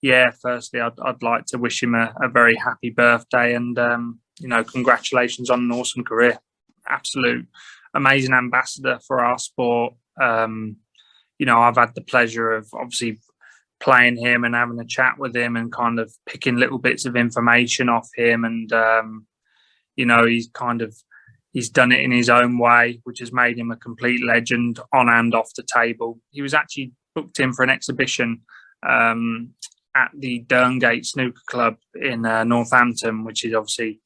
Yeah, firstly, I'd like to wish him a very happy birthday and, congratulations on an awesome career. Absolute amazing ambassador for our sport. I've had the pleasure of obviously playing him and having a chat with him and kind of picking little bits of information off him. And, he's done it in his own way, which has made him a complete legend on and off the table. He was actually booked in for an exhibition at the Derngate Snooker Club in Northampton, which is obviously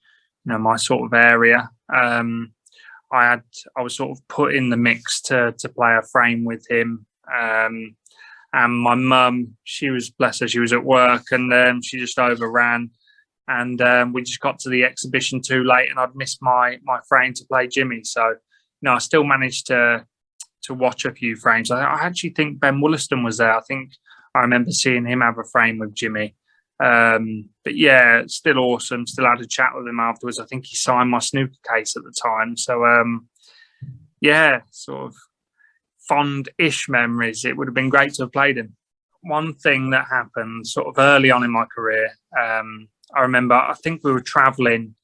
my sort of area. I was sort of put in the mix to play a frame with him. And my mum, she was, bless her, she was at work and she just overran. And we just got to the exhibition too late and I'd missed my frame to play Jimmy. So, I still managed to watch a few frames. I actually think Ben Wollaston was there. I think I remember seeing him have a frame with Jimmy. But yeah, it's still awesome. Still had a chat with him afterwards. I think he signed my snooker case at the time. So, sort of fond-ish memories. It would have been great to have played him. One thing that happened sort of early on in my career, I remember, I think we were traveling,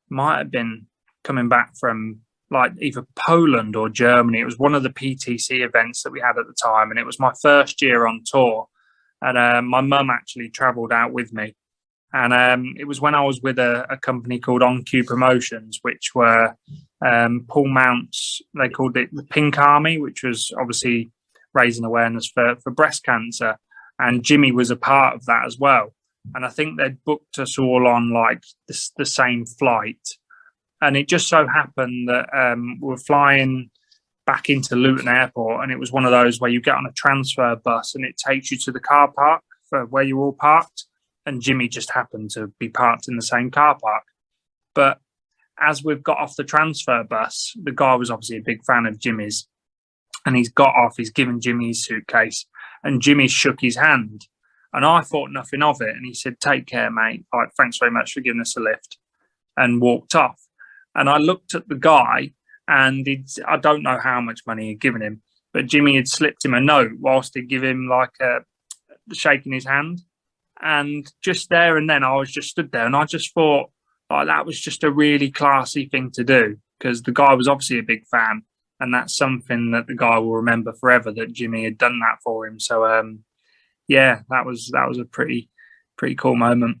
might have been coming back from like either Poland or Germany. It was one of the PTC events that we had at the time. And it was my first year on tour. And my mum actually travelled out with me. And it was when I was with a company called On Cue Promotions, which were Paul Mount's, they called it the Pink Army, which was obviously raising awareness for breast cancer. And Jimmy was a part of that as well. And I think they'd booked us all on like the same flight. And it just so happened that we were flying back into Luton Airport, and it was one of those where you get on a transfer bus and it takes you to the car park for where you're all parked. And Jimmy just happened to be parked in the same car park. But as we've got off the transfer bus, the guy was obviously a big fan of Jimmy's, and he's got off, he's given Jimmy his suitcase, and Jimmy shook his hand. And I thought nothing of it. And he said, "Take care, mate. Like, thanks very much for giving us a lift," and walked off. And I looked at the guy, and I don't know how much money he'd given him, but Jimmy had slipped him a note whilst he'd give him like shaking his hand. And just there and then, I was just stood there, and I just thought, like, that was just a really classy thing to do, because the guy was obviously a big fan, and that's something that the guy will remember forever, that Jimmy had done that for him. So, that was a pretty cool moment.